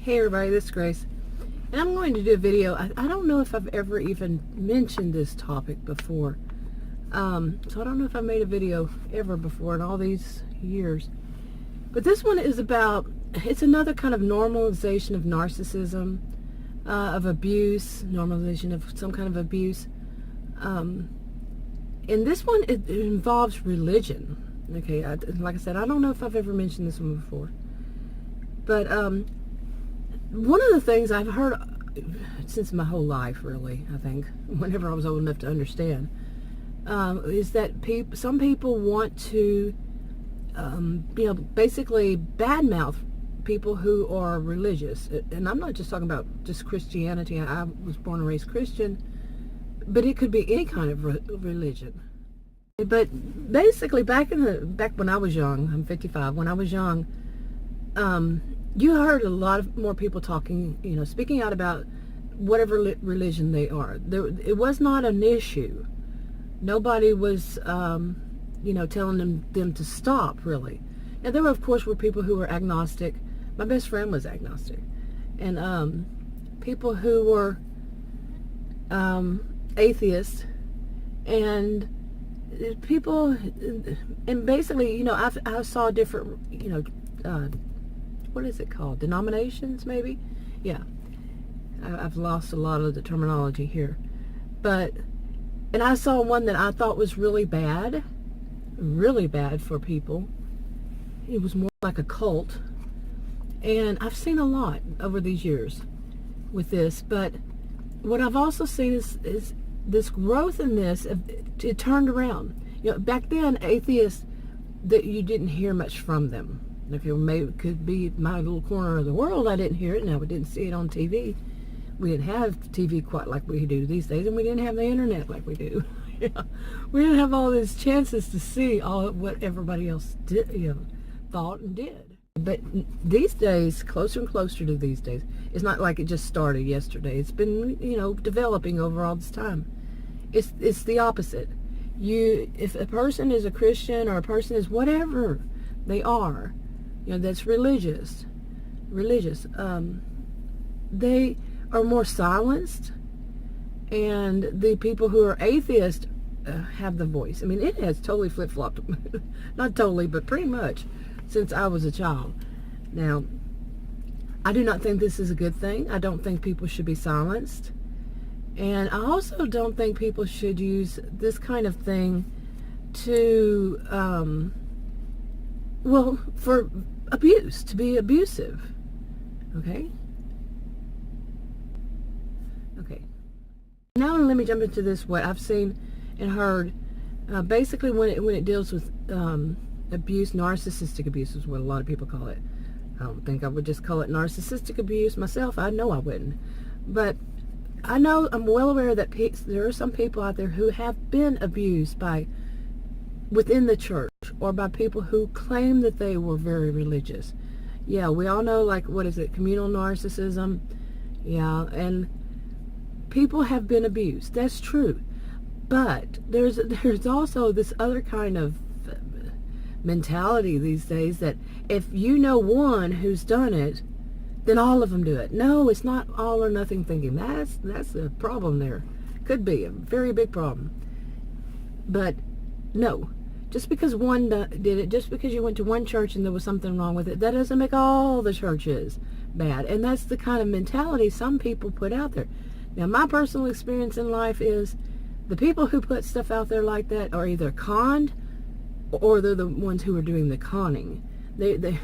Hey everybody, this is Grace, and I'm going to do a video. I don't know if I've ever even mentioned this topic before, so I don't know if I made a video ever before in all these years, but this one is about, it's another kind of normalization of narcissism, of abuse, normalization of some kind of abuse, and this one, it involves religion. Okay, like I said, I don't know if I've ever mentioned this one before, but one of the things I've heard since my whole life, really, I think, whenever I was old enough to understand, is that some people want to, basically badmouth people who are religious. And I'm not just talking about just Christianity. I was born and raised Christian, but it could be any kind of religion. But basically, back when I was young, I'm 55. When I was young, you heard a lot more people talking, speaking out about whatever religion they are. It was not an issue. Nobody was, telling them to stop, really. And there, of course, were people who were agnostic. My best friend was agnostic. And people who were atheists. And people, and basically, I saw different, what is it called? Denominations, maybe? Yeah. I've lost a lot of the terminology here. And I saw one that I thought was really bad for people. It was more like a cult. And I've seen a lot over these years with this. But what I've also seen is this growth in this, it turned around. Back then, atheists, that you didn't hear much from them. Okay, maybe it could be my little corner of the world. I didn't hear it. Now, we didn't see it on TV. We didn't have TV quite like we do these days, and we didn't have the internet like we do. We didn't have all these chances to see all what everybody else did, thought and did. But these days, closer and closer to these days, it's not like it just started yesterday. It's been, developing over all this time. It's the opposite. If a person is a Christian or a person is whatever they are, that's religious, they are more silenced, and the people who are atheists have the voice. I mean, it has totally flip-flopped, not totally, but pretty much, since I was a child. Now, I do not think this is a good thing. I don't think people should be silenced, and I also don't think people should use this kind of thing to, for abuse, to be abusive. Okay? Okay. Now let me jump into this, what I've seen and heard. Basically, when it deals with abuse, narcissistic abuse is what a lot of people call it. I don't think I would just call it narcissistic abuse myself. I know I wouldn't. But I'm well aware that there are some people out there who have been abused within the church, or by people who claim that they were very religious. Yeah, we all know, what is it, communal narcissism? Yeah, and people have been abused. That's true. But there's also this other kind of mentality these days that if you know one who's done it, then all of them do it. No, it's not all or nothing thinking. That's a problem there. Could be a very big problem. But no. Just because one did it, just because you went to one church and there was something wrong with it, that doesn't make all the churches bad. And that's the kind of mentality some people put out there. Now, my personal experience in life is the people who put stuff out there like that are either conned, or they're the ones who are doing the conning. They the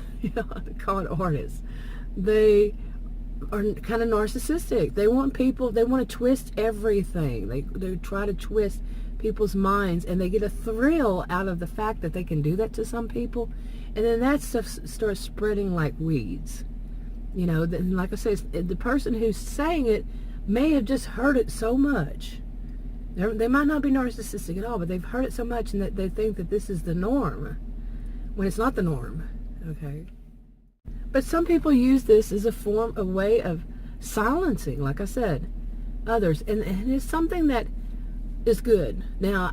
con artists. They are kind of narcissistic. They want to twist everything. They try to twist people's minds, and they get a thrill out of the fact that they can do that to some people, and then that stuff starts spreading like weeds. Like I say, the person who's saying it may have just heard it so much. They might not be narcissistic at all, but they've heard it so much, and that they think that this is the norm, when it's not the norm. Okay. But some people use this as a way of silencing, like I said, others, and it's something that is good. Now,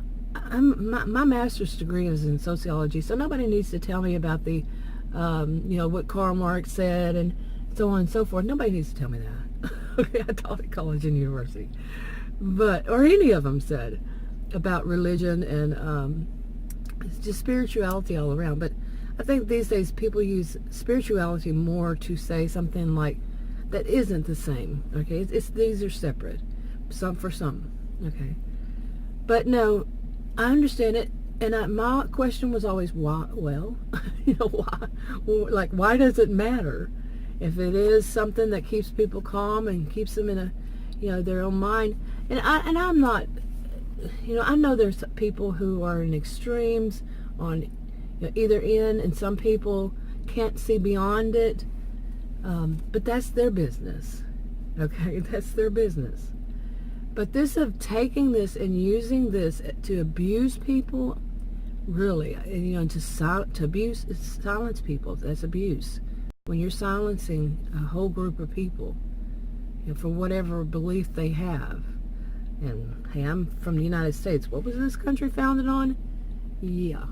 my master's degree is in sociology, so nobody needs to tell me about the, what Karl Marx said and so on and so forth. Nobody needs to tell me that. Okay, I taught at college and university. But, or any of them said about religion and it's just spirituality all around. But I think these days people use spirituality more to say something like that isn't the same. Okay, these are separate, some for some. Okay, but no, I understand it, and my question was always why. Well, why? Well, like, why does it matter if it is something that keeps people calm and keeps them in a, their own mind? And I'm not. I know there's people who are in extremes on either end, and some people can't see beyond it, but that's their business. Okay, that's their business. But this of taking this and using this to abuse people, really, to silence people, that's abuse. When you're silencing a whole group of people, for whatever belief they have. And hey, I'm from the United States. What was this country founded on? Yeah.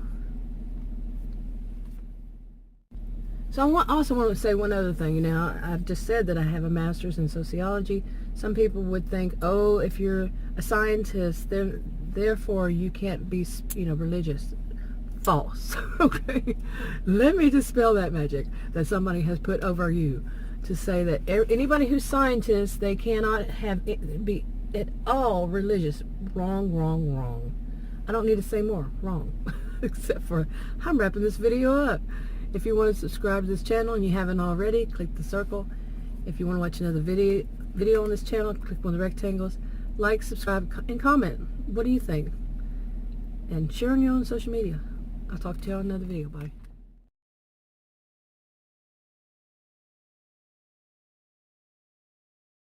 So I also want to say one other thing. I've just said that I have a master's in sociology. Some people would think, oh, if you're a scientist, therefore you can't be, religious. False. Okay. Let me dispel that magic that somebody has put over you to say that anybody who's scientist, they cannot be at all religious. Wrong, wrong, wrong. I don't need to say more. Wrong. Except for I'm wrapping this video up. If you want to subscribe to this channel and you haven't already, click the circle. If you want to watch another video on this channel, click on the rectangles. Like, subscribe, and comment. What do you think? And share on your own social media. I'll talk to you on another video. Bye.